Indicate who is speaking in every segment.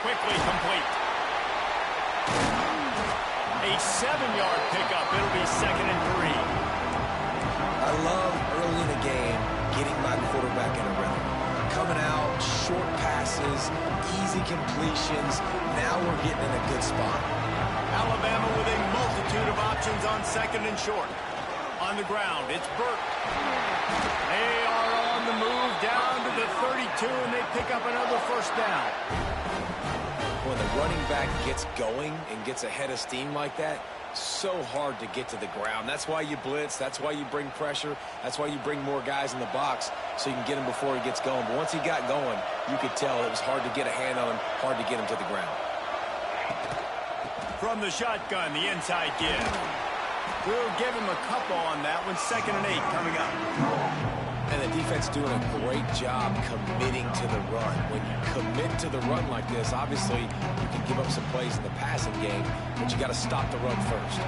Speaker 1: quickly complete. A 7-yard pickup. It'll be 2nd and 3.
Speaker 2: I love early in the game getting my quarterback in a rhythm. Coming out, short passes, easy completions. Now we're getting in a good spot.
Speaker 1: Alabama with a multitude of options on 2nd and short. On the ground, it's Burke. They are on the move down to the 32, and they pick up another 1st down.
Speaker 2: When the running back gets going and gets ahead of steam like that, so hard to get to the ground. That's why you blitz. That's why you bring pressure. That's why you bring more guys in the box so you can get him before he gets going. But once he got going, you could tell it was hard to get a hand on him, hard to get him to the ground.
Speaker 1: From the shotgun, the inside give. We'll give him a couple on that one. 2nd and 8 coming up.
Speaker 2: And the defense doing a great job committing to the run. When you commit to the run like this, obviously you can give up some plays in the passing game, but you got to stop the run first.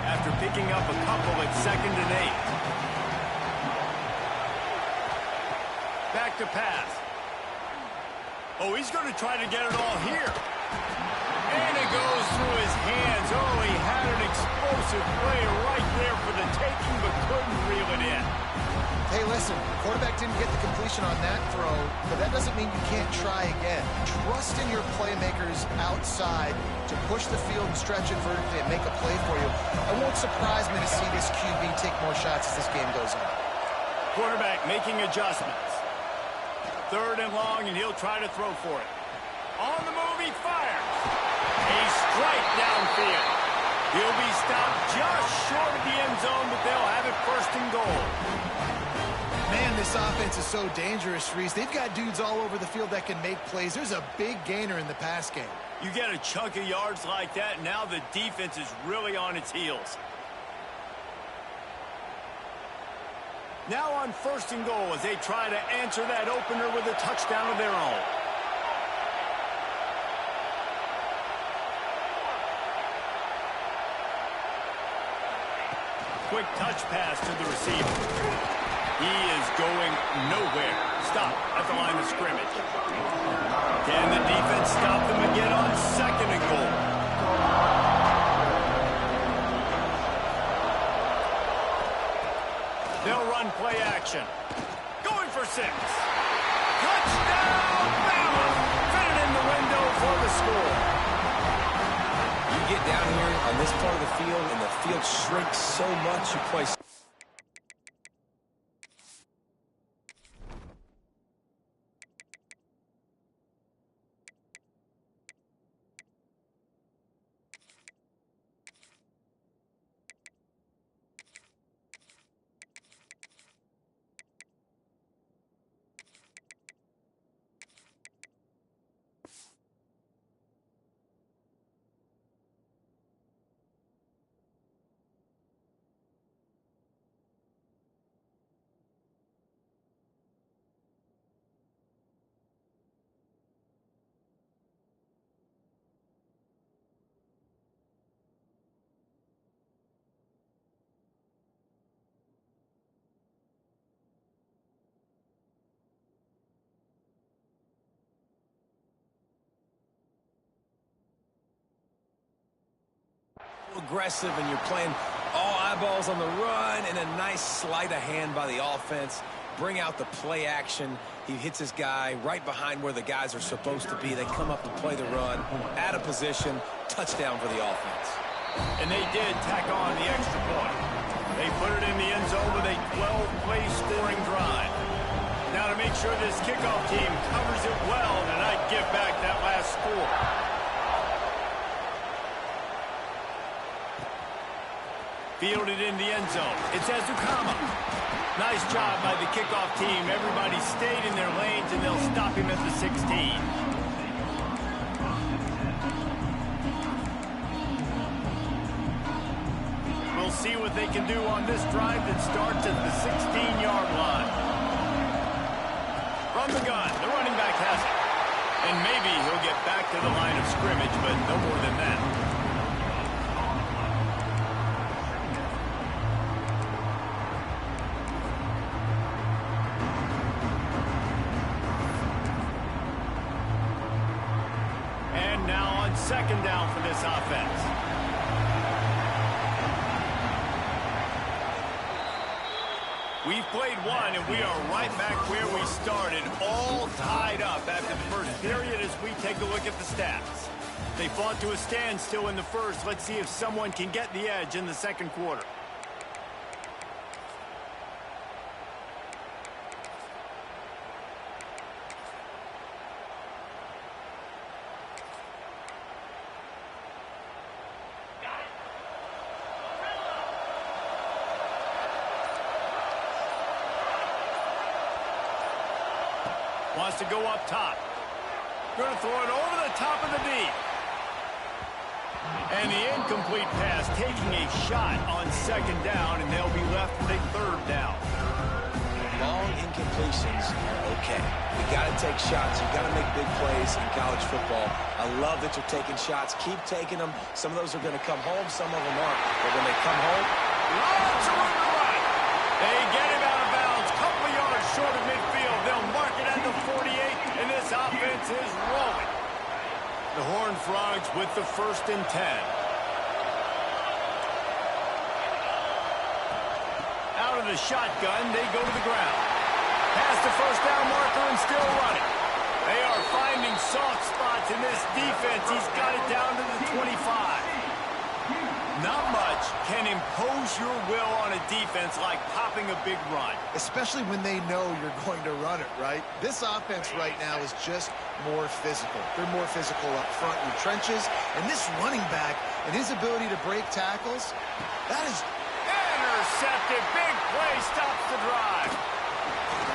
Speaker 1: After picking up a couple at 2nd and 8. Back to pass. Oh, he's going to try to get it all here. And it goes through his hands. Oh, he had an explosive play right there for the taking, but couldn't reel it in.
Speaker 3: Hey, listen, quarterback didn't get the completion on that throw, but that doesn't mean you can't try again. Trust in your playmakers outside to push the field and stretch it vertically and make a play for you. It won't surprise me to see this QB take more shots as this game goes on.
Speaker 1: Quarterback making adjustments. 3rd and long, and he'll try to throw for it. On the move, he fires. A strike downfield. He'll be stopped just short of the end zone, but they'll have it 1st and goal.
Speaker 3: Man, this offense is so dangerous, Reese. They've got dudes all over the field that can make plays. There's a big gainer in the pass game.
Speaker 1: You get a chunk of yards like that, now the defense is really on its heels. Now on 1st and goal as they try to answer that opener with a touchdown of their own. Quick touch pass to the receiver. He is going nowhere. Stop at the line of scrimmage. Can the defense stop them again on 2nd and goal? They'll run play action. Going for 6. Touchdown, Bama! Fit it in the window for the score.
Speaker 2: You get down here on this part of the field, and the field shrinks so much, you play. Aggressive, and you're playing all eyeballs on the run, and a nice sleight of hand by the offense. Bring out the play action. He hits his guy right behind where the guys are supposed to be. They come up to play the run, out of position, touchdown for the offense.
Speaker 1: And they did tack on the extra point. They put it in the end zone with a 12-play scoring drive. Now to make sure this kickoff team covers it well and not give back that last score. Fielded in the end zone. It's Ezukama. Nice job by the kickoff team. Everybody stayed in their lanes, and they'll stop him at the 16. We'll see what they can do on this drive that starts at the 16-yard line. From the gun, the running back has it. And maybe he'll get back to the line of scrimmage, but no more than that. time now on second down for this offense. We've played one, and we are right back where we started, all tied up after the first period as we take a look at the stats. They fought to a standstill in the first. Let's see if someone can get the edge in the second quarter. Wants to go up top. Going to throw it over the top of the knee. And the incomplete pass, taking a shot on second down, and they'll be left with a third down.
Speaker 2: Long incompletions are okay. You got to take shots. You got to make big plays in college football. I love that you're taking shots. Keep taking them. Some of those are going to come home. Some of them aren't. But when they come home,
Speaker 1: lots of room to run. They get him out of bounds. Couple of yards short of midfield. They'll mark it at the 48, and this offense is rolling. The Horned Frogs with the 1st and 10. Out of the shotgun, they go to the ground. Past the first down marker and still running. They are finding soft spots in this defense. He's got it down to the 25. Not much can impose your will on a defense like popping a big run.
Speaker 3: Especially when they know you're going to run it, right? This offense right now is just more physical. They're more physical up front in the trenches. And this running back and his ability to break tackles, that is...
Speaker 1: Intercepted. Big play stops the drive.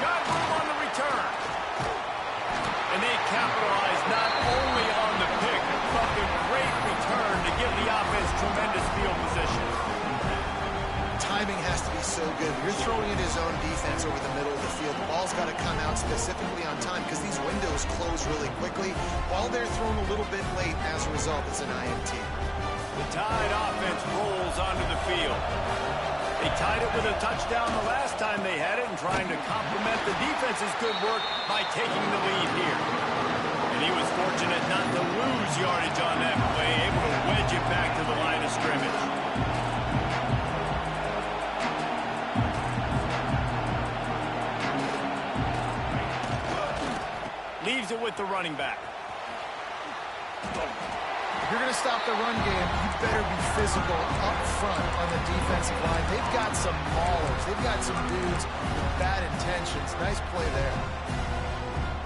Speaker 1: Got room on the return. And they capitalize not only on the pick, but the great return to give the offense tremendous field position.
Speaker 3: Timing has to be so good. You're throwing in his own defense over the middle of the field. The ball's got to come out specifically on time because these windows close really quickly. While they're thrown a little bit late, as a result, it's an INT.
Speaker 1: The Tide offense rolls onto the field. They tied it with a touchdown the last time they had it and trying to complement the defense's good work by taking the lead here. And he was fortunate not to lose yardage on that play, able to wedge it back to the line of scrimmage. Leaves it with the running back.
Speaker 3: If you're going to stop the run game, you better be physical up front on the defensive line. They've got some maulers. They've got some dudes with bad intentions. Nice play there.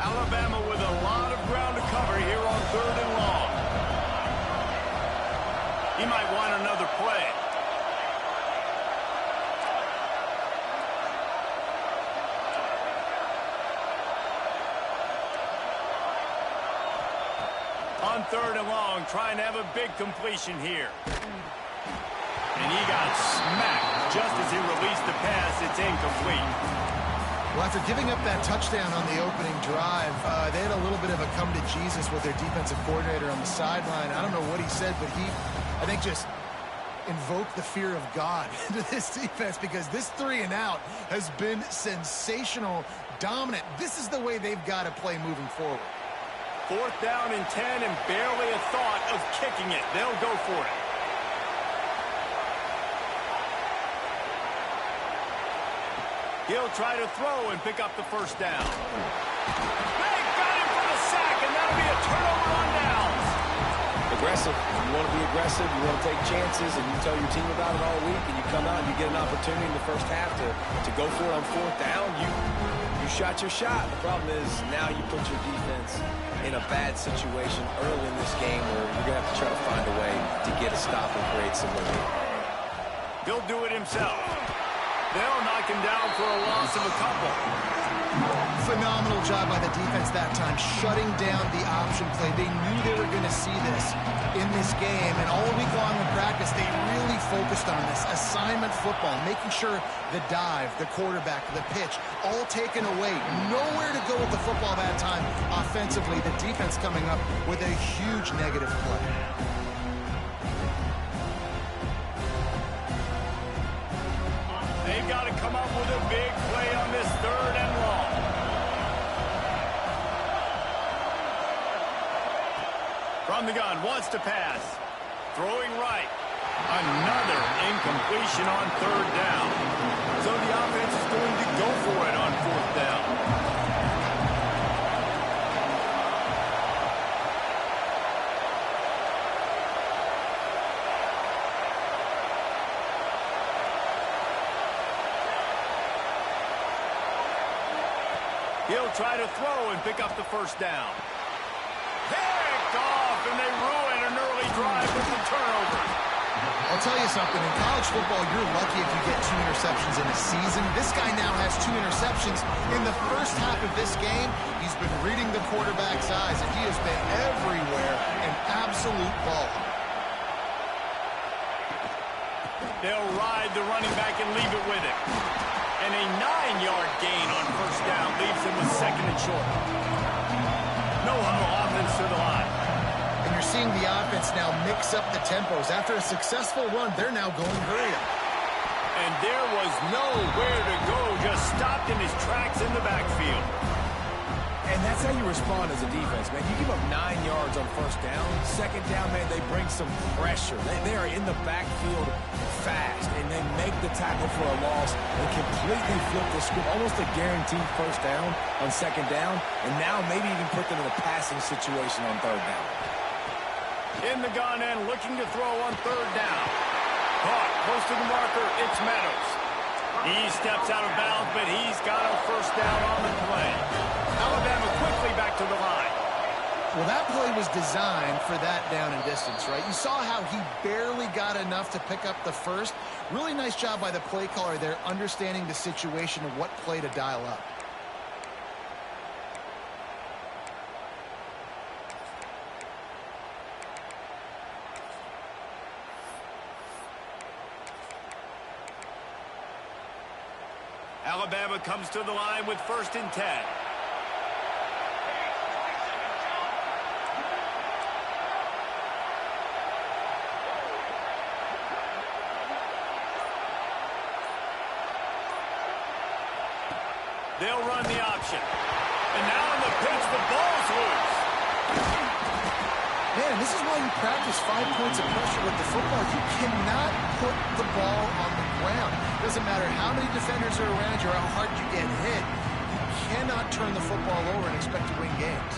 Speaker 1: Alabama with a lot of ground to cover here on 3rd and long. He might want another play. On 3rd and long, trying to have a big completion here. And he got smacked just as he released the pass. It's incomplete.
Speaker 3: Well, after giving up that touchdown on the opening drive, they had a little bit of a come to Jesus with their defensive coordinator on the sideline. I don't know what he said, but he, I think, just invoked the fear of God into this defense because this 3 and out has been sensational, dominant. This is the way they've got to play moving forward.
Speaker 1: 4th down and 10 and barely a thought of kicking it. They'll go for it. He'll try to throw and pick up the 1st down. They got him for the sack, and that'll be a turnover on downs.
Speaker 2: aggressive. You want to be aggressive. You want to take chances, and you tell your team about it all week, and you come out and you get an opportunity in the first half to go for it on 4th down. You shot your shot. The problem is now you put your defense in a bad situation early in this game where you're going to have to try to find a way to get a stop and create some momentum.
Speaker 1: He'll do it himself. They'll knock him down for a loss of a couple.
Speaker 3: Phenomenal job by the defense that time, shutting down the option play. They knew they were going to see this in this game, and all week long in practice, they really focused on this assignment football, making sure the dive, the quarterback, the pitch, all taken away. Nowhere to go with the football that time offensively. The defense coming up with a huge negative play.
Speaker 1: They've got to come up with a big play on this 3rd and long. From the gun, wants to pass. Throwing right. Another incompletion on third down. So the offense is going to go for it on fourth down. He'll try to throw and pick up the first down. Picked off, and they ruin an early drive with the turnover.
Speaker 3: I'll tell you something. In college football, you're lucky if you get 2 interceptions in a season. This guy now has 2 interceptions. In the first half of this game, he's been reading the quarterback's eyes, and he has been everywhere, an absolute ball.
Speaker 1: They'll ride the running back and leave it with him. And a 9-yard gain on first down leaves him with second and short. No huddle offense to the line.
Speaker 3: And you're seeing the offense now mix up the tempos. After a successful run, they're now going hurry up.
Speaker 1: And there was nowhere to go, just stopped in his tracks in the backfield.
Speaker 2: And that's how you respond as a defense, man. You give up 9 yards on first down. Second down, man, they bring some pressure. They are in the backfield fast, and they make the tackle for a loss and completely flip the script. Almost a guaranteed first down on second down, and now maybe even put them in a passing situation on third down.
Speaker 1: In the gun and looking to throw on third down. Caught close to the marker, it's Meadows. He steps out of bounds, but he's got a first down on the play. Alabama quickly back to the line.
Speaker 3: Well, that play was designed for that down and distance, right? You saw how he barely got enough to pick up the first. Really nice job by the play caller there, understanding the situation of what play to dial up.
Speaker 1: Alabama comes to the line with 1st and 10. They'll run the option. And now in the pitch, the ball's loose.
Speaker 3: Man, this is why you practice 5 points of pressure with the football. You cannot put the ball on the ground. Doesn't matter how many defenders are around you or how hard you get hit. You cannot turn the football over and expect to win games.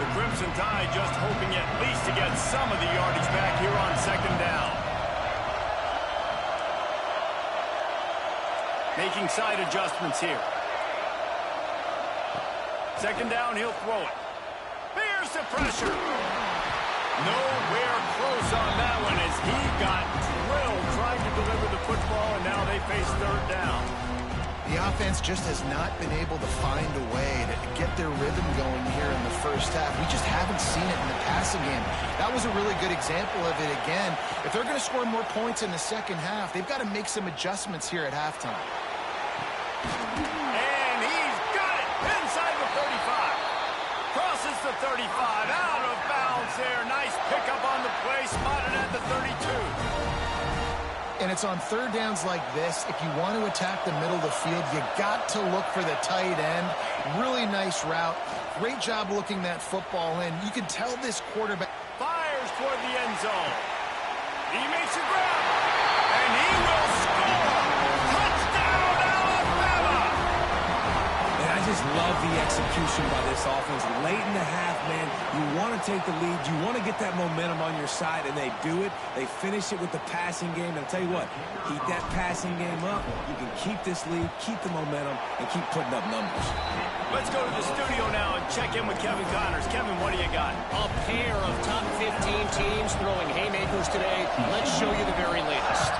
Speaker 1: The Crimson Tide just hoping at least to get some of the yardage back here on second down. Making side adjustments here. Second down, he'll throw it. Here's the pressure. Nowhere close on that one as he got drilled trying to deliver the football, and now they face third down.
Speaker 3: The offense just has not been able to find a way to get their rhythm going here in the first half. We just haven't seen it in the passing game. That was a really good example of it again. If they're going to score more points in the second half, they've got to make some adjustments here at halftime.
Speaker 1: And he's got it inside the 35. Crosses the 35, out of bounds there. Nice pickup on the play, spotted at the 32.
Speaker 3: And it's on third downs like this, if you want to attack the middle of the field, you got to look for the tight end. Really nice route. Great job looking that football in. You can tell this quarterback
Speaker 1: Fires toward the end zone. He makes a grab. And he will score. Touchdown, Alabama!
Speaker 2: And I just love the execution by this offense. Late in the half, man, you want to take the lead. You want to get that momentum on your side, and they do it. They finish it with the passing game. And I'll tell you what, keep that passing game up. You can keep this lead, keep the momentum, and keep putting up numbers.
Speaker 1: Let's go to the studio now and check in with Kevin Connors. Kevin, what do you got?
Speaker 4: A pair of top 15 teams throwing haymakers today. Let's show you the very latest.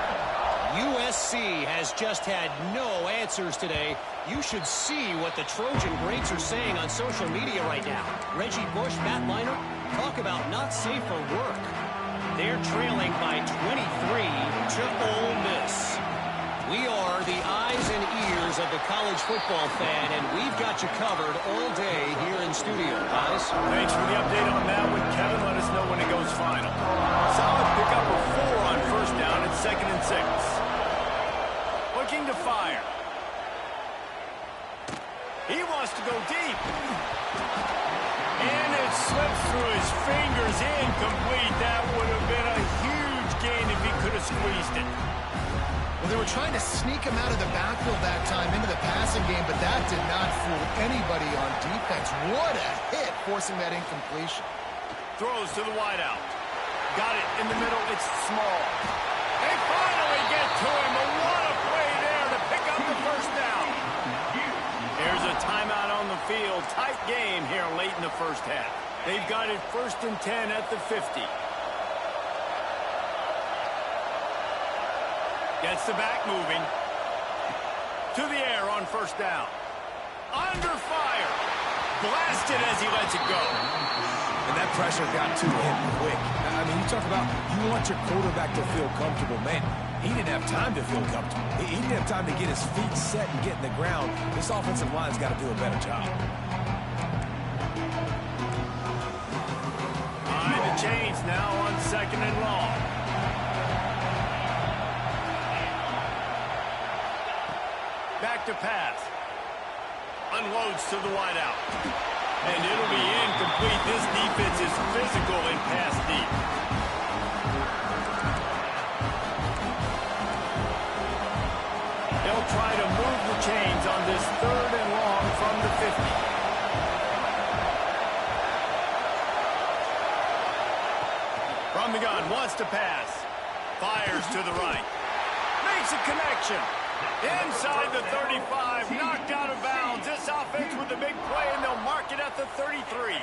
Speaker 4: USC has just had no answers today. You should see what the Trojan greats are saying on social media right now. Reggie Bush, Matt Leinart, talk about not safe for work. They're trailing by 23 to Ole Miss. We are the eyes and ears of the college football fan, and we've got you covered all day here in studio, guys.
Speaker 1: Thanks for the update on that one, Kevin. Let us know when it goes final. Solid pickup of 4 on first down at 2nd and 6. Looking to fire. He wants to go deep. And it slips through his fingers, incomplete. That would have been a huge gain if he could have squeezed it.
Speaker 3: Well, they were trying to sneak him out of the backfield that time into the passing game, but that did not fool anybody on defense. What a hit, forcing that incompletion.
Speaker 1: Throws to the wideout. Got it in the middle. It's small. They finally get to him. But what a play there to pick up the first down. Here's a timeout on the field. Tight game here late in the first half. They've got it 1st and 10 at the 50. Gets the back moving. To the air on 1st down. Under fire. Blasted as he lets it go.
Speaker 2: And that pressure got to him quick. I mean, you talk about you want your quarterback to feel comfortable. Man, he didn't have time to feel comfortable. He didn't have time to get his feet set and get in the ground. This offensive line's got to do a better job.
Speaker 1: Behind the chains now on 2nd and long. Back to pass. Unloads to the wideout. And it'll be incomplete. This defense is physical and pass deep. They'll try to move the chains on this 3rd and long from the 50. From the gun, wants to pass. Fires to the right. Makes a connection. Inside the 35, knocked out of bounds. This offense with a big play, and they'll mark it at the 33.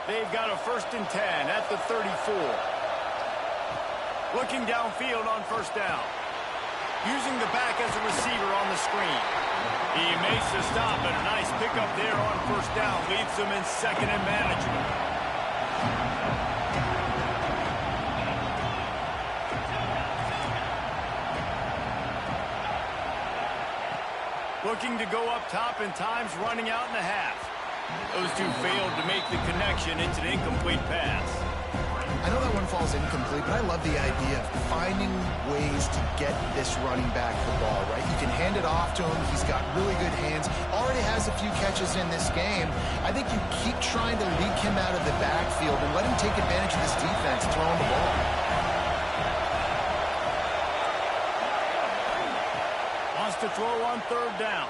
Speaker 1: They've got a 1st and 10 at the 34. Looking downfield on 1st down. Using the back as a receiver on the screen. He makes the stop, and a nice pickup there on 1st down. Leaves them in 2nd and manageable. Looking to go up top, and time's running out in the half. Those two failed to make the connection. It's an incomplete pass.
Speaker 3: I know that one falls incomplete, but I love the idea of finding ways to get this running back the ball, right? You can hand it off to him. He's got really good hands. Already has a few catches in this game. I think you keep trying to leak him out of the backfield and let him take advantage of this defense throwing the ball.
Speaker 1: To throw on 3rd down.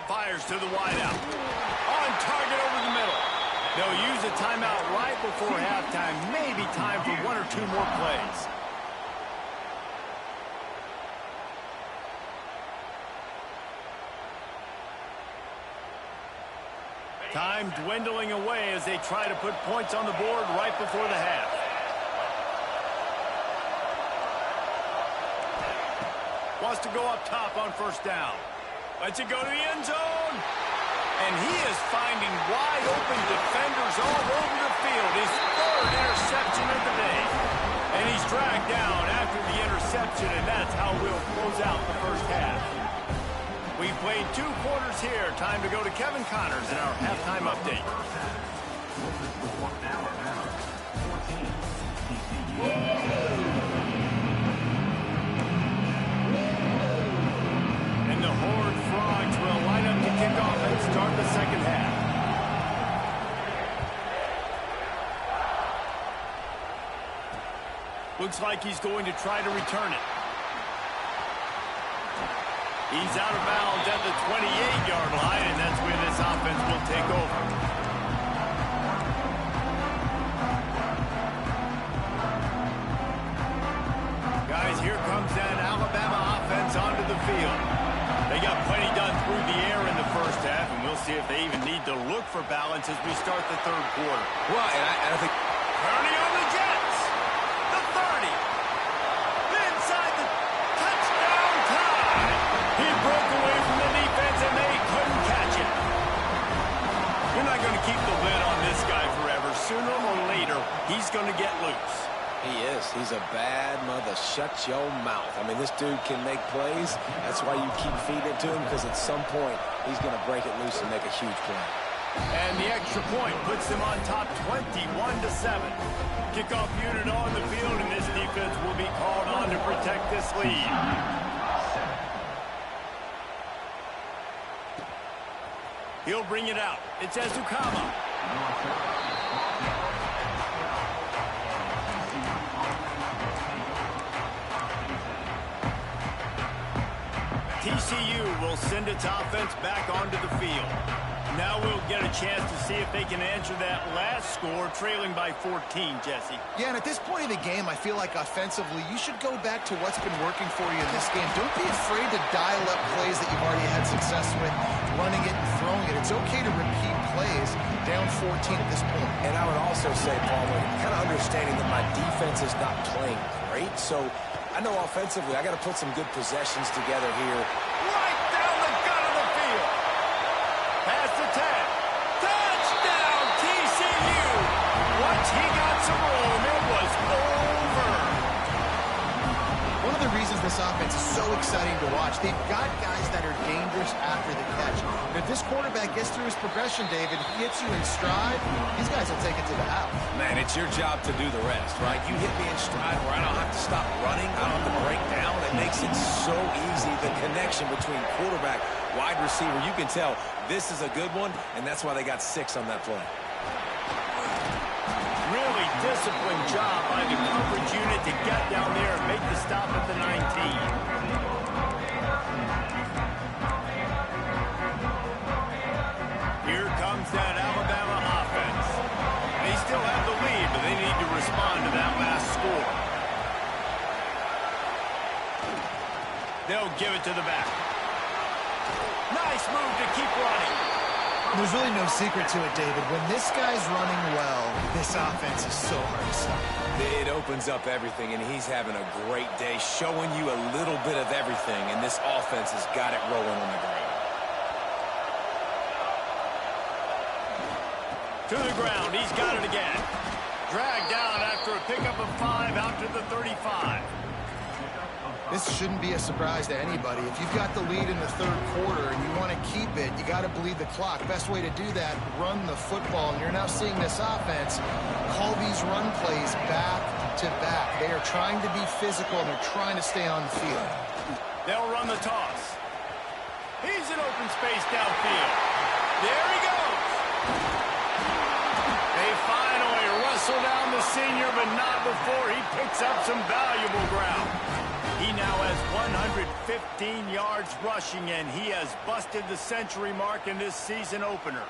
Speaker 1: Fires to the wideout. On target over the middle. They'll use a timeout right before halftime. Maybe time for 1 or 2 more plays. Time dwindling away as they try to put points on the board right before the half. Wants to go up top on 1st down. Lets it go to the end zone. And he is finding wide open defenders all over the field. His 3rd interception of the day. And he's dragged down after the interception, and that's how we'll close out the first half. We've played 2 quarters here. Time to go to Kevin Connors in our halftime update. And the Horned Frogs will line up to kick off and start the second half. Looks like he's going to try to return it. He's out of bounds at the 28-yard line, and that's where this offense will take over. Guys, here comes that Alabama offense onto the field. They got plenty done through the air in the first half, and we'll see if they even need to look for balance as we start the third quarter.
Speaker 2: Well, and I think...
Speaker 1: Turning on the Jets. The 30. Inside the touchdown tie. He broke away from the defense, and they couldn't catch him. You're not going to keep the lid on this guy forever. Sooner or later, he's going to get loose.
Speaker 2: He is. He's a bad mother. Shut your mouth. I mean, this dude can make plays. That's why you keep feeding it to him, because at some point, he's going to break it loose and make a huge play.
Speaker 1: And the extra point puts them on top 21-7. Kickoff unit on the field, and this defense will be called on to protect this lead. He'll bring it out. It's Ezukama. TCU will send its offense back onto the field. Now we'll get a chance to see if they can answer that last score, trailing by 14, Jesse.
Speaker 3: Yeah, and at this point of the game, I feel like offensively, you should go back to what's been working for you in this game. Don't be afraid to dial up plays that you've already had success with, running it and throwing it. It's okay to repeat plays down 14 at this point.
Speaker 2: And I would also say, Palmer, kind of understanding that my defense is not playing great, so I know offensively I got to put some good possessions together here.
Speaker 1: Right down the gut of the field. Pass to 10. Touchdown, TCU. Once he got some room, it was over.
Speaker 3: One of the reasons this offense is so exciting to watch, they've got guys that are dangerous after the catch. If this quarterback gets through his progression, David, he hits you in stride, these guys will take it to the house.
Speaker 2: Man, it's your job to do the rest, right? You hit me in stride where I don't have to stop running, I don't have to break down. It makes it so easy, the connection between quarterback, wide receiver. You can tell this is a good one, and that's why they got 6 on that play.
Speaker 1: Really disciplined job by the coverage unit to get down there and make the stop at the 19. Here comes that Alabama offense. They still have the lead, but they need to respond to that last score. They'll give it to the back. Nice move to keep running.
Speaker 3: There's really no secret to it, David. When this guy's running well, this offense is so hard to stop.
Speaker 2: It opens up everything, and he's having a great day, showing you a little bit of everything, and this offense has got it rolling on the ground.
Speaker 1: To the ground, he's got it again. Dragged down after a pickup of 5 out to the 35.
Speaker 3: This shouldn't be a surprise to anybody. If you've got the lead in the third quarter and you want to keep it, you got to bleed the clock. Best way to do that, run the football. And you're now seeing this offense call these run plays back to back. They are trying to be physical, and they're trying to stay on the field.
Speaker 1: They'll run the toss. He's in open space downfield. There he goes. They finally wrestle down the senior, but not before he picks up some valuable ground. He now has 115 yards rushing, and he has busted the century mark in this season opener.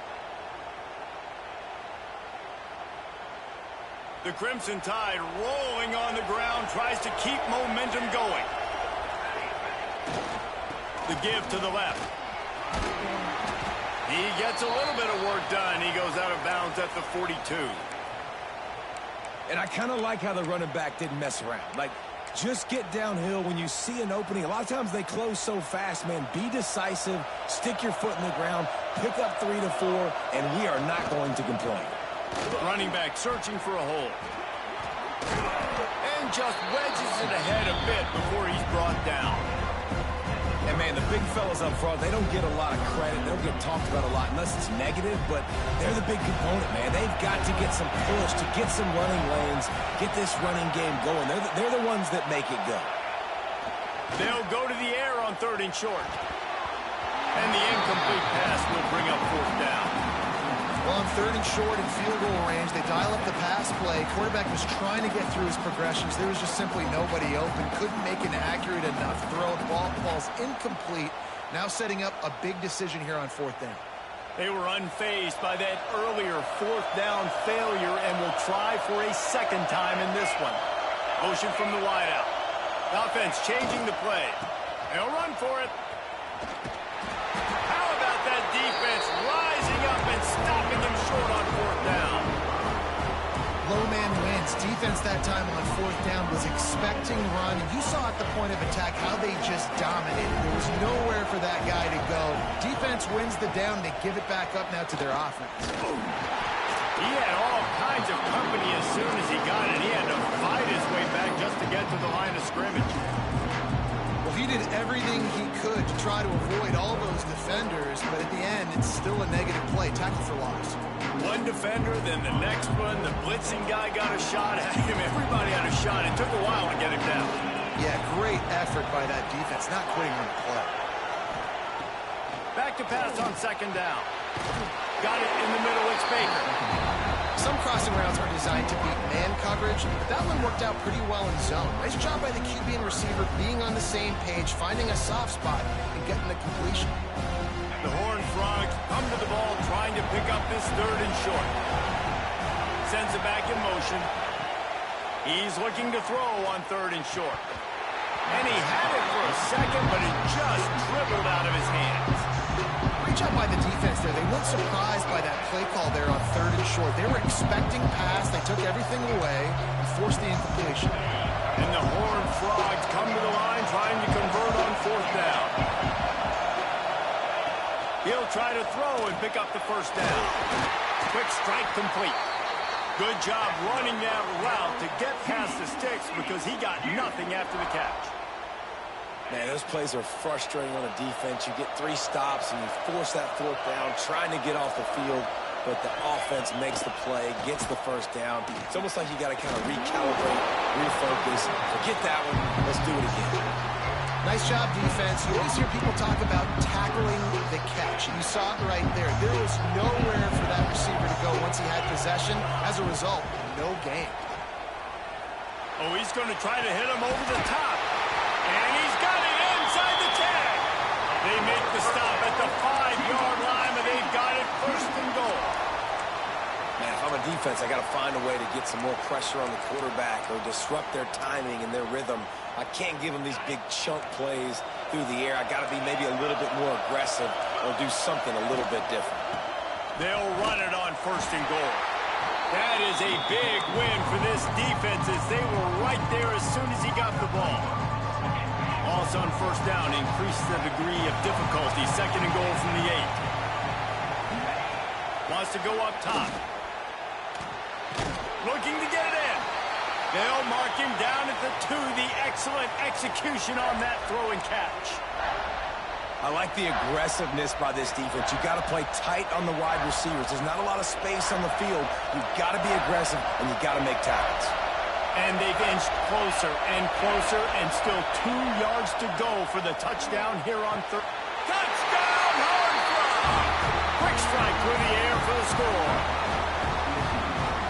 Speaker 1: The Crimson Tide rolling on the ground, tries to keep momentum going. The give to the left. He gets a little bit of work done. He goes out of bounds at the 42.
Speaker 2: And I kind of like how the running back didn't mess around. Like, just get downhill when you see an opening. A lot of times they close so fast, man. Be decisive, stick your foot in the ground, pick up 3 to 4, and we are not going to complain.
Speaker 1: Running back searching for a hole. And just wedges it ahead a bit before he's brought down.
Speaker 2: And, man, the big fellas up front, they don't get a lot of credit. They don't get talked about a lot unless it's negative, but they're the big component, man. They've got to get some push, to get some running lanes, get this running game going. They're the ones that make it go.
Speaker 1: They'll go to the air on 3rd and short. And the incomplete pass will bring up 4th down.
Speaker 3: Well, on 3rd and short and field goal range, they dial up the pass play. Quarterback was trying to get through his progressions. There was just simply nobody open. Couldn't make an accurate enough throw. The ball's incomplete. Now setting up a big decision here on 4th down.
Speaker 1: They were unfazed by that earlier 4th down failure and will try for a second time in this one. Motion from the wideout. Offense changing the play. They'll run for it. How about that defense rising up and stopping him short on 4th down?
Speaker 3: Low man wins. Defense that time on 4th down was expecting run. You saw at the point of attack how they just dominated. There was nowhere for that guy to go. Defense wins the down. They give it back up now to their offense.
Speaker 1: He had all kinds of company as soon as he got it. He had to fight his way back just to get to the line of scrimmage.
Speaker 3: Well, he did everything he could to try to avoid all those defenders, but at the end, it's still a negative play. Tackle for loss.
Speaker 1: One defender, then the next one. The blitzing guy got a shot at him. Everybody had a shot. It took a while to get him down.
Speaker 3: Yeah, great effort by that defense, not quitting on the play.
Speaker 1: Back to pass on 2nd down. Got it in the middle. It's Baker.
Speaker 3: Some crossing routes are designed to beat man coverage, but that one worked out pretty well in zone. Nice job by the QB and receiver being on the same page, finding a soft spot, and getting the completion.
Speaker 1: The Horned Frogs come to the ball trying to pick up this 3rd and short. Sends it back in motion. He's looking to throw on 3rd and short. And he had it for a second, but it just dribbled out of his hands.
Speaker 3: Great job by the defense there. They weren't surprised by that play call there on 3rd and short. They were expecting pass. They took everything away and forced the incompletion.
Speaker 1: And the Horned Frogs come to the line trying to convert on 4th down. He'll try to throw and pick up the 1st down. Quick strike complete. Good job running that route to get past the sticks because he got nothing after the catch.
Speaker 2: Man, those plays are frustrating on a defense. You get 3 stops and you force that 4th down, trying to get off the field, but the offense makes the play, gets the 1st down. It's almost like you got to kind of recalibrate, refocus. Forget that one. Let's do it again.
Speaker 3: Nice job, defense. You always hear people talk about tackling the catch. You saw it right there. There was nowhere for that receiver to go once he had possession. As a result, no gain.
Speaker 1: Oh, he's going to try to hit him over the top. And he's got it inside the 10. They make the stop at the 5-yard line, and they've got it 1st and goal.
Speaker 2: Man, if I'm a defense, I got to find a way to get some more pressure on the quarterback or disrupt their timing and their rhythm. I can't give them these big chunk plays through the air. I got to be maybe a little bit more aggressive or do something a little bit different.
Speaker 1: They'll run it on 1st and goal. That is a big win for this defense as they were right there as soon as he got the ball. Also on 1st down, increase the degree of difficulty. 2nd and goal from the 8. Wants to go up top. Looking to get it in. They'll mark him down at the 2. The excellent execution on that throw and catch.
Speaker 2: I like the aggressiveness by this defense. You got to play tight on the wide receivers. There's not a lot of space on the field. You've got to be aggressive, and you've got to make tackles.
Speaker 1: And they've inched closer and closer, and still 2 yards to go for the touchdown here on 3rd. Touchdown, Horned Frogs! Quick strike through the air for the score.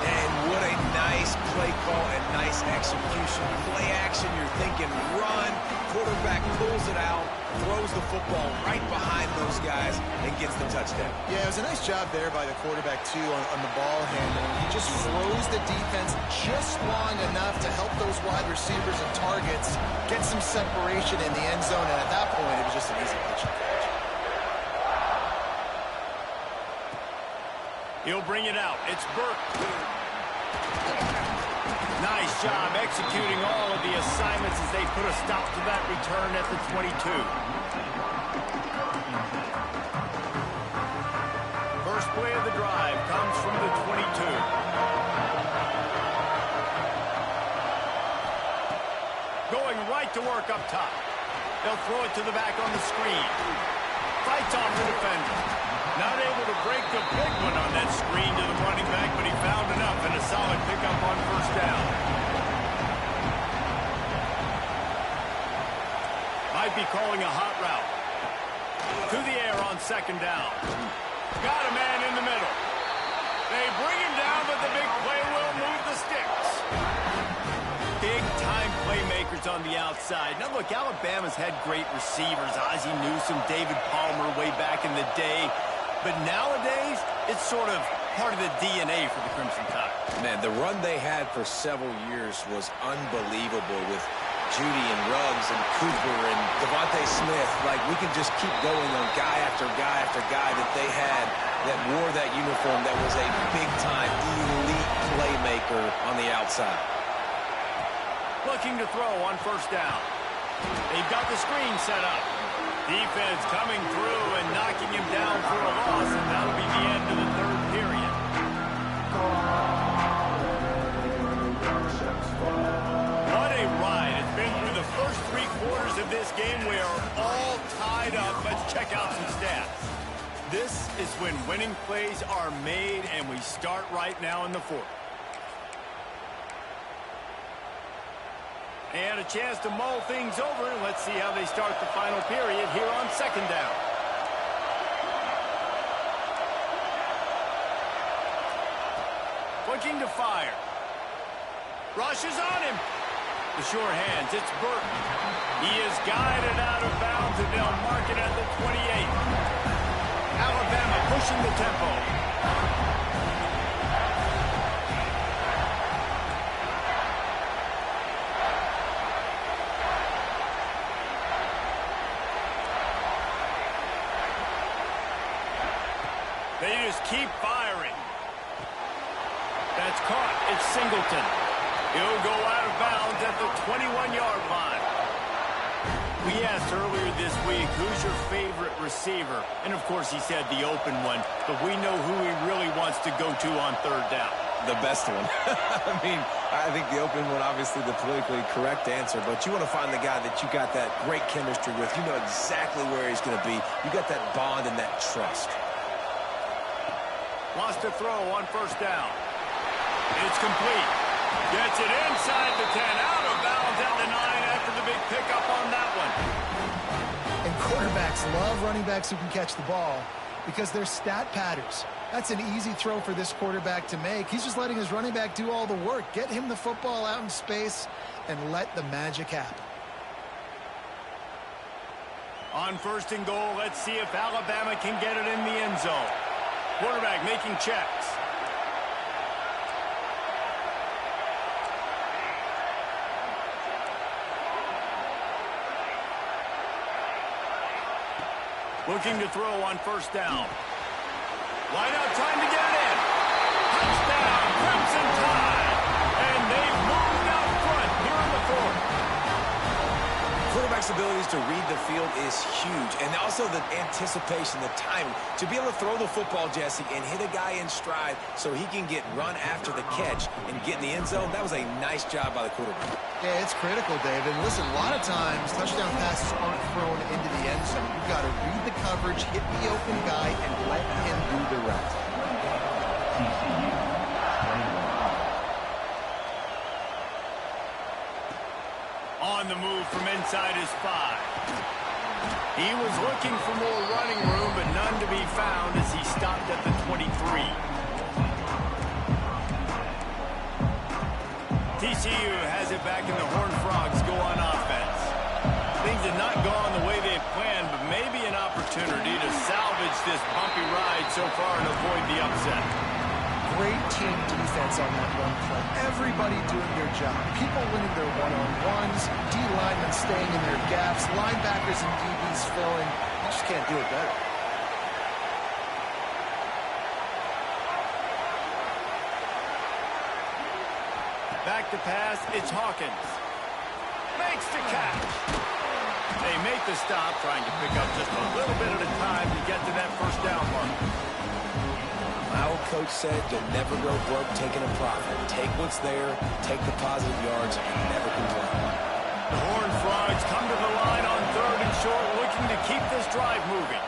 Speaker 2: And what a nice play call and nice execution. Play action, you're thinking run. Quarterback pulls it out, throws the football right behind those guys, and gets the touchdown.
Speaker 3: Yeah, it was a nice job there by the quarterback, too, on the ball handling. He just froze the defense just long enough to help those wide receivers and targets get some separation in the end zone, and at that point, it was just an easy pitch and catch.
Speaker 1: He'll bring it out. It's Burke. Nice job executing all of the assignments as they put a stop to that return at the 22. First play of the drive comes from the 22. Going right to work up top. They'll throw it to the back on the screen. Fights off the defender. Not able to break the big one on that screen to the running back, but he found enough and a solid pickup on 1st down. Might be calling a hot route. To the air on 2nd down. Got a man in the middle. They bring him down, but the big play will move the sticks. Big-time playmakers on the outside. Now, look, Alabama's had great receivers. Ozzie Newsome, David Palmer way back in the day. But nowadays, it's sort of part of the DNA for the Crimson Tide.
Speaker 2: Man, the run they had for several years was unbelievable with Judy and Ruggs and Cooper and Devontae Smith. Like, we can just keep going on guy after guy after guy that they had that wore that uniform that was a big-time elite playmaker on the outside.
Speaker 1: Looking to throw on 1st down. They've got the screen set up. Defense coming through and knocking him down for a loss, and that'll be the end of the 3rd period. What a ride. It's been through the first 3 quarters of this game. We are all tied up. Let's check out some stats. This is when winning plays are made, and we start right now in the 4th. And a chance to mull things over. Let's see how they start the final period here on 2nd down. looking to fire. Rushes on him. The sure hands, it's Burton. He is guided out of bounds, and they'll mark it at the 28. Alabama pushing the tempo. They just keep firing. That's caught. It's Singleton. He'll go out of bounds at the 21-yard line. We asked earlier this week, who's your favorite receiver? And, of course, he said the open one. But we know who he really wants to go to on third down.
Speaker 2: The best one. I mean, I think the open one, obviously the politically correct answer, but you want to find the guy that you got that great chemistry with. You know exactly where he's going to be. You got that bond and that trust.
Speaker 1: Wants to throw on first down. It's complete. Gets it inside the 10, out of bounds at the 9 after the big pickup on that one.
Speaker 3: And quarterbacks love running backs who can catch the ball because they're stat patters. That's an easy throw for this quarterback to make. He's just letting his running back do all the work. Get him the football out in space and let the magic happen.
Speaker 1: On first and goal, let's see if Alabama can get it in the end zone. Quarterback making checks. Looking to throw on first down. Wide out, time to get it in. Touchdown, Crimson Tide. And they've moved out front here in the fourth.
Speaker 2: Quarterback's abilities to read the field is huge. And also the anticipation, the timing. To be able to throw the football, Jesse, and hit a guy in stride so he can get run after the catch and get in the end zone, that was a nice job by the quarterback.
Speaker 3: Yeah, it's critical, David. Listen, a lot of times touchdown passes aren't thrown into the end zone. You've got to read the coverage, hit the open guy, and let him do the rest.
Speaker 1: On the move from inside his 5. He was looking for more running room, but none to be found as he stopped at the 23. TCU has it back in the Horned Frogs go on offense. Things have not gone the way they had planned, but maybe an opportunity to salvage this bumpy ride so far and avoid the upset.
Speaker 3: Great team defense on that run play. Everybody doing their job. People winning their one-on-ones, D-linemen staying in their gaps, linebackers and DBs filling. You just can't do it better.
Speaker 1: Back to pass, it's Hawkins. Makes the catch. They make the stop, trying to pick up just a little bit at a time to get to that first down mark.
Speaker 2: My old coach said you'll never go broke taking a profit. Take what's there, take the positive yards, and never complain.
Speaker 1: The Horned Frogs come to the line on third and short, looking to keep this drive moving.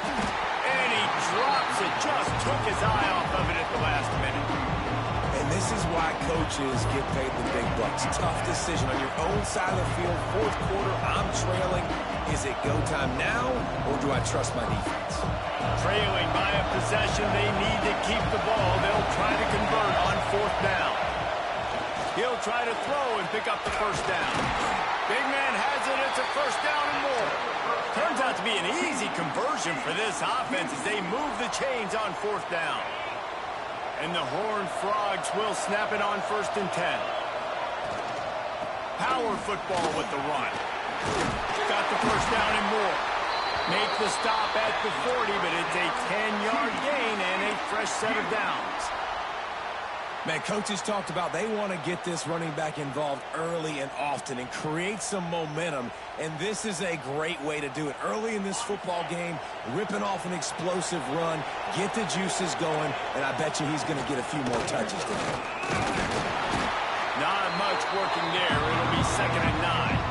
Speaker 1: And he drops it, just took his eye off of it at the last minute.
Speaker 2: And this is why coaches get paid the big bucks. Tough decision on your own side of the field. Fourth quarter, I'm trailing. Is it go time now, or do I trust my defense?
Speaker 1: Trailing by a possession, they need to keep the ball. They'll try to convert on fourth down. He'll try to throw and pick up the first down. Big man has it. It's a first down and more. Turns out to be an easy conversion for this offense as they move the chains on fourth down. And the Horned Frogs will snap it on first and 10. Power football with the run. Got the first down and more. Make the stop at the 40, but it's a 10-yard gain and a fresh set of downs.
Speaker 2: Man, coaches talked about they want to get this running back involved early and often and create some momentum, and this is a great way to do it. Early in this football game, ripping off an explosive run, get the juices going, and I bet you he's going to get a few more touches today.
Speaker 1: Not much working there. It'll be 2nd and 9.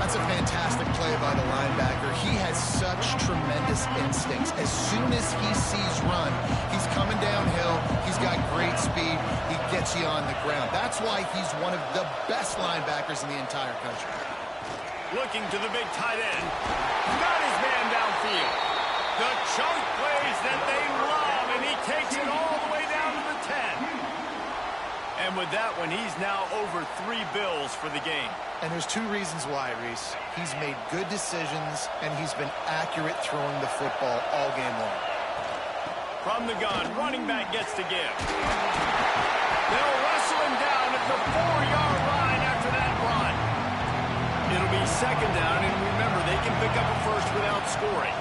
Speaker 3: That's a fantastic play by the linebacker. He has such tremendous instincts. As soon as he sees run, he's coming downhill. He's got great speed. He gets you on the ground. That's why he's one of the best linebackers in the entire country.
Speaker 1: Looking to the big tight end. Got his man downfield. The chunk plays that they love, and he takes it all the way down to the 10. And with that one, he's now over 3 bills for the game.
Speaker 3: And there's 2 reasons why, Reese. He's made good decisions, and he's been accurate throwing the football all game long.
Speaker 1: From the gun, running back gets to give. They'll wrestle him down at the 4-yard line after that run. It'll be second down, and remember, they can pick up a first without scoring.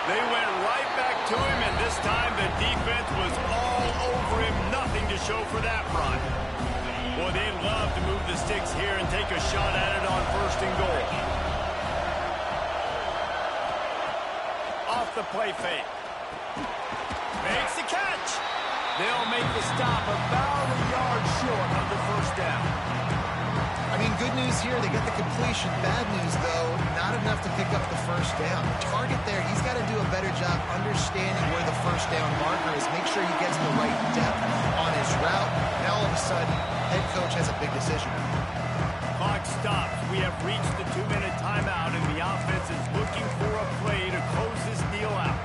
Speaker 1: They went right back to him, and this time the defense was all over him. Nothing to show for that run. Boy, they'd love to move the sticks here and take a shot at it on 1st and goal. Off the play fake. Makes the catch. They'll make the stop about a yard short of the 1st down.
Speaker 3: I mean, good news here, they get the completion. Bad news, though, not enough to pick up the 1st down. The target there, he's got to do a better job understanding where the 1st down marker is. Make sure he gets the right depth on his route. Now, all of a sudden, head coach has a big decision.
Speaker 1: Clock stops. We have reached the 2-minute timeout, and the offense is looking for a play to close this deal out.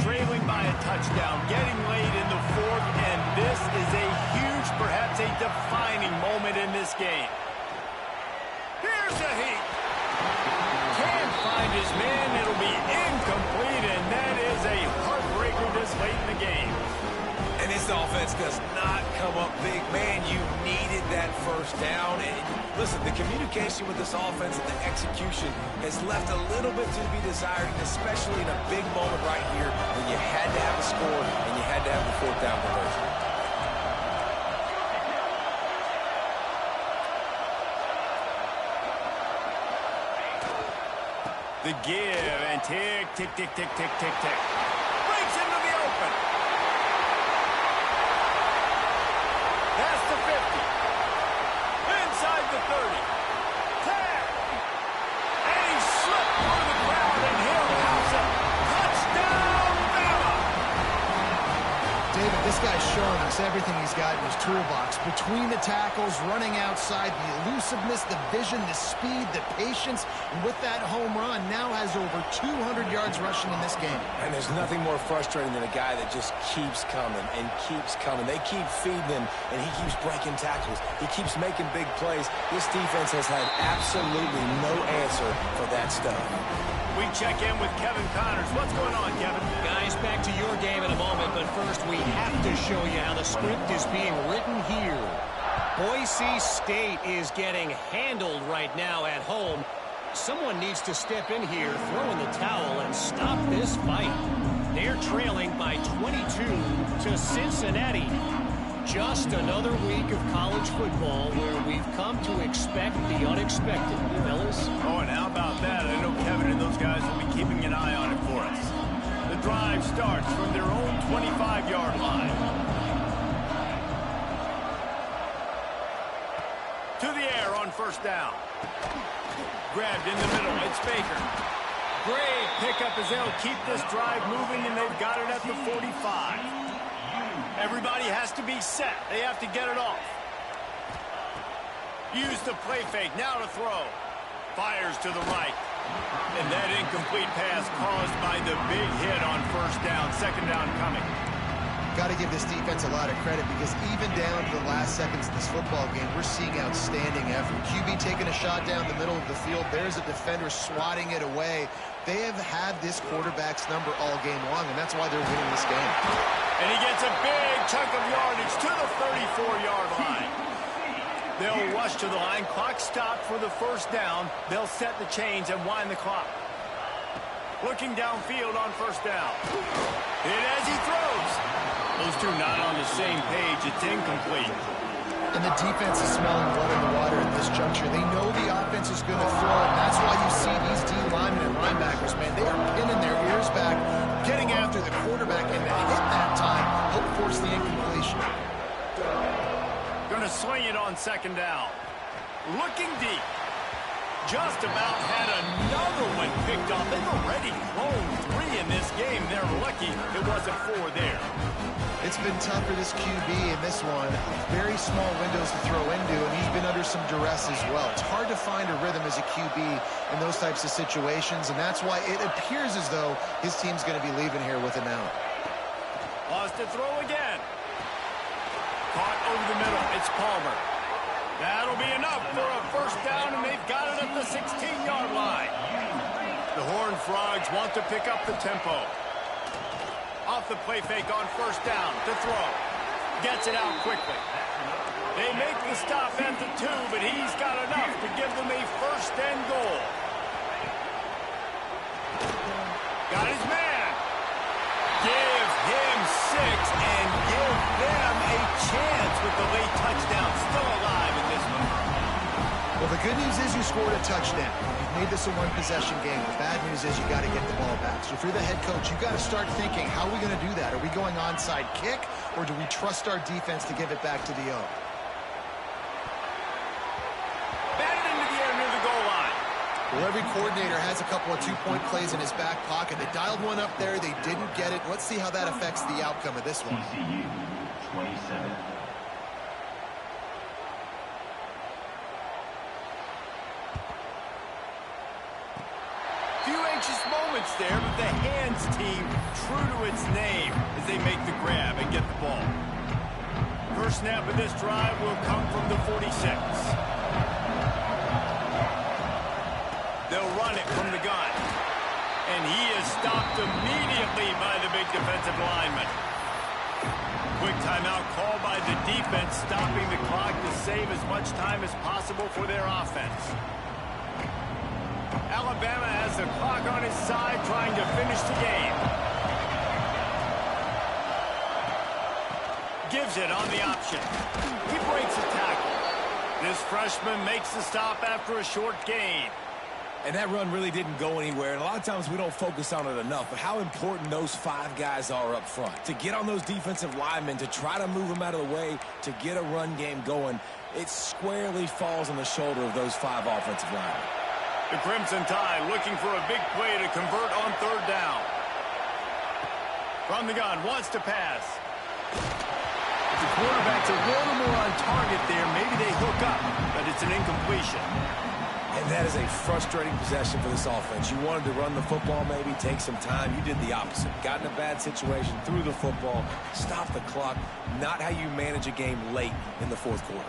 Speaker 1: Trailing by a touchdown, getting late in the 4th, and this is a huge, perhaps a defining moment in this game. Here's a heat. Can't find his man. It'll be incomplete, and that is a heartbreaker this late in the game.
Speaker 2: And this offense does not come up big. Man, you needed that 1st down. And listen, the communication with this offense and the execution has left a little bit to be desired, especially in a big moment right here when you had to have a score and you had to have the 4th down conversion.
Speaker 1: The give and tick, tick, tick, tick, tick, tick, tick. Breaks into the open. Past the 50. Inside the 30. 10. And he slipped through the crowd, and he'll house it. Touchdown, Bama!
Speaker 3: David, this guy's showing us everything he's got in his toolbox. Between the tackles, running outside, the elusiveness, the vision, the speed, the patience. And with that home run, now has over 200 yards rushing in this game.
Speaker 2: And there's nothing more frustrating than a guy that just keeps coming and keeps coming. They keep feeding him, and he keeps breaking tackles. He keeps making big plays. This defense has had absolutely no answer for that stuff.
Speaker 1: We check in with Kevin Connors. What's going on, Kevin?
Speaker 4: Guys, back to your game in a moment, but first we have to show you how the script is being written here. Boise State is getting handled right now at home. Someone needs to step in here, throw in the towel, and stop this fight. They're trailing by 22 to Cincinnati. Just another week of college football where we've come to expect the unexpected, fellas.
Speaker 1: Oh, and how about that? I know Kevin and those guys will be keeping an eye on it for us. The drive starts from their own 25-yard line. To the air on 1st down. Grabbed in the middle. It's Baker. Great pickup as they'll keep this drive moving, and they've got it at the 45. Everybody has to be set. They have to get it off. Use the play fake. Now to throw. Fires to the right. And that incomplete pass caused by the big hit on 1st down. 2nd down coming.
Speaker 3: Got to give this defense a lot of credit because even down to the last seconds of this football game, we're seeing outstanding effort. QB taking a shot down the middle of the field. There's a defender swatting it away. They have had this quarterback's number all game long, and that's why they're winning this game.
Speaker 1: And he gets a big chunk of yardage to the 34-yard line. They'll rush to the line. Clock stopped for the 1st down. They'll set the chains and wind the clock. Looking downfield on 1st down. Hit as he throws. Those two not on the same page. It's incomplete.
Speaker 3: And the defense is smelling blood in the water at this juncture. They know the offense is going to throw, and that's why you see these D linemen and linebackers, man, they are pinning their ears back, getting after the quarterback, and that hit that time help force the incompletion.
Speaker 1: Going to swing it on 2nd down. Looking deep. Just about had another one picked off. They've already thrown 3 in this game. They're lucky it wasn't 4 there.
Speaker 3: It's been tough for this QB in this one. Very small windows to throw into, and he's been under some duress as well. It's hard to find a rhythm as a QB in those types of situations, and that's why it appears as though his team's going to be leaving here with him out.
Speaker 1: Lost to throw again. Caught over the middle. It's Palmer. That'll be enough for a first down, and they've got it at the 16-yard line. The Horned Frogs want to pick up the tempo. Off the play fake on first down to throw. Gets it out quickly. They make the stop at the 2, but he's got enough to give them a first and goal. Got his man. Give him 6 and give them a chance with the late touchdown. Still alive in this one.
Speaker 3: Well, the good news is you scored a touchdown. You've made this a one-possession game. The bad news is you got to get the ball back. So if you're the head coach, you got to start thinking, how are we going to do that? Are we going onside kick, or do we trust our defense to give it back to the O?
Speaker 1: Batted into the air near the goal line.
Speaker 3: Well, every coordinator has a couple of two-point plays in his back pocket. They dialed one up there. They didn't get it. Let's see how that affects the outcome of this one.
Speaker 5: TCU, 27.
Speaker 1: Few anxious moments there, but the hands team true to its name as they make the grab and get the ball. First snap of this drive will come from the 46. They'll run it from the gun. And he is stopped immediately by the big defensive lineman. Quick timeout called by the defense, stopping the clock to save as much time as possible for their offense. Alabama has the clock on his side, trying to finish the game. Gives it on the option. He breaks a tackle. This freshman makes the stop after a short gain.
Speaker 2: And that run really didn't go anywhere. And a lot of times we don't focus on it enough, but how important those 5 guys are up front. To get on those defensive linemen, to try to move them out of the way, to get a run game going, it squarely falls on the shoulder of those 5 offensive linemen.
Speaker 1: The Crimson Tide looking for a big play to convert on third down. From the gun, wants to pass. The quarterback's a little more on target there. Maybe they hook up, but it's an incompletion.
Speaker 2: And that is a frustrating possession for this offense. You wanted to run the football, maybe take some time. You did the opposite. Got in a bad situation, threw the football, stopped the clock. Not how you manage a game late in the fourth quarter.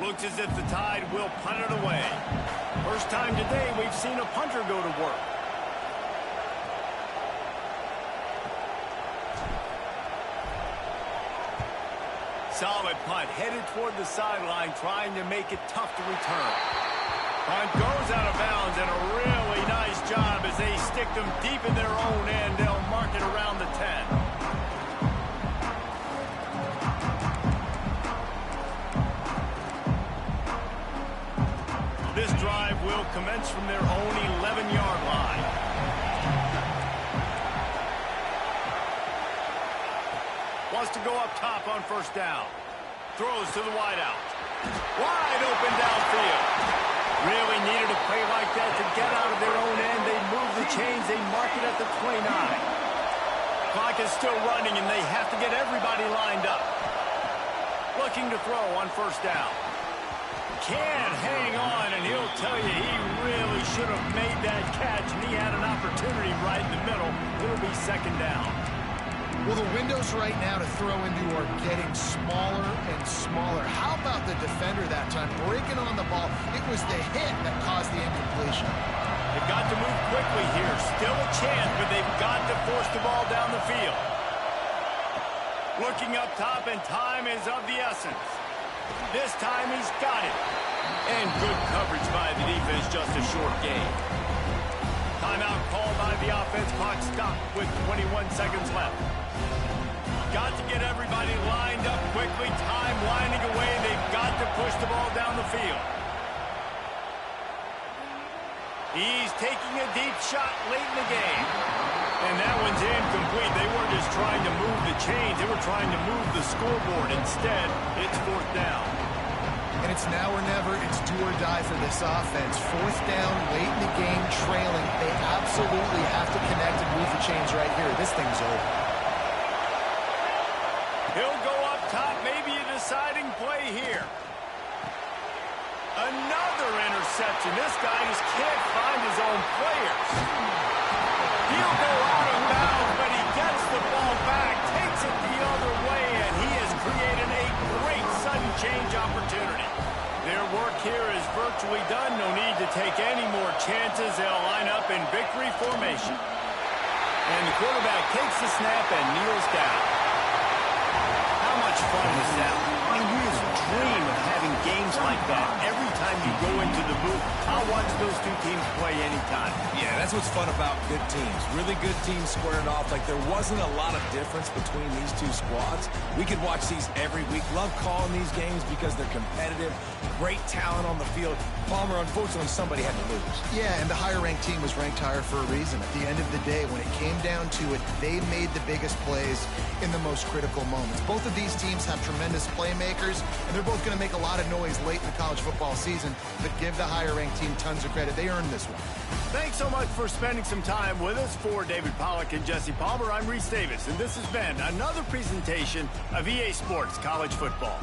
Speaker 1: Looks as if the Tide will punt it away. First time today we've seen a punter go to work. Solid punt, headed toward the sideline, trying to make it tough to return. Punt goes out of bounds, and a really nice job as they stick them deep in their own end. They'll mark it around the 10. This drive will commence from their own 11-yard line. Wants to go up top on first down. Throws to the wideout. Wide open downfield. Really needed a play like that to get out of their own end. They move the chains. They mark it at the 29. Clock is still running, and they have to get everybody lined up. Looking to throw on first down. Can't hang on, and he'll tell you he really should have made that catch, and he had an opportunity right in the middle. It'll be second down.
Speaker 3: Well, the windows right now to throw into are getting smaller and smaller. How about the defender that time breaking on the ball? It was the hit that caused the incompletion.
Speaker 1: They've got to move quickly here. Still a chance, but they've got to force the ball down the field. Looking up top, and time is of the essence. This time he's got it. And good coverage by the defense, just a short gain. Timeout called by the offense. Clock stopped with 21 seconds left. Got to get everybody lined up quickly. Time winding away. They've got to push the ball down the field. He's taking a deep shot late in the game. And that one's incomplete. They weren't just trying to move the chains. They were trying to move the scoreboard. Instead, it's fourth down.
Speaker 3: And it's now or never. It's do or die for this offense. Fourth down, late in the game, trailing. They absolutely have to connect and move the chains right here. This thing's over.
Speaker 1: He'll go up top, maybe a deciding play here. Another interception. This guy just can't find his own players. He'll go out of bounds, but he gets the ball back, takes it the other way, and he has created a great sudden change opportunity. Their work here is virtually done. No need to take any more chances. They'll line up in victory formation. And the quarterback takes the snap and kneels down. How much fun was that? I mean, you just dream of having games like that every time you go into the booth. I'll watch those two teams play anytime.
Speaker 2: Yeah, that's what's fun about good teams. Really good teams squaring off. Like, there wasn't a lot of difference between these two squads. We could watch these every week. Love calling these games because they're competitive. Great talent on the field. Palmer, unfortunately, somebody had to lose.
Speaker 3: Yeah, and the higher-ranked team was ranked higher for a reason. At the end of the day, when it came down to it, they made the biggest plays in the most critical moments. Both of these teams have tremendous playmakers, and they're both going to make a lot of noise late in the college football season, but give the higher-ranked team tons of credit. They earned this one.
Speaker 1: Thanks so much for spending some time with us. For David Pollack and Jesse Palmer, I'm Reese Davis, and this has been another presentation of EA Sports College Football.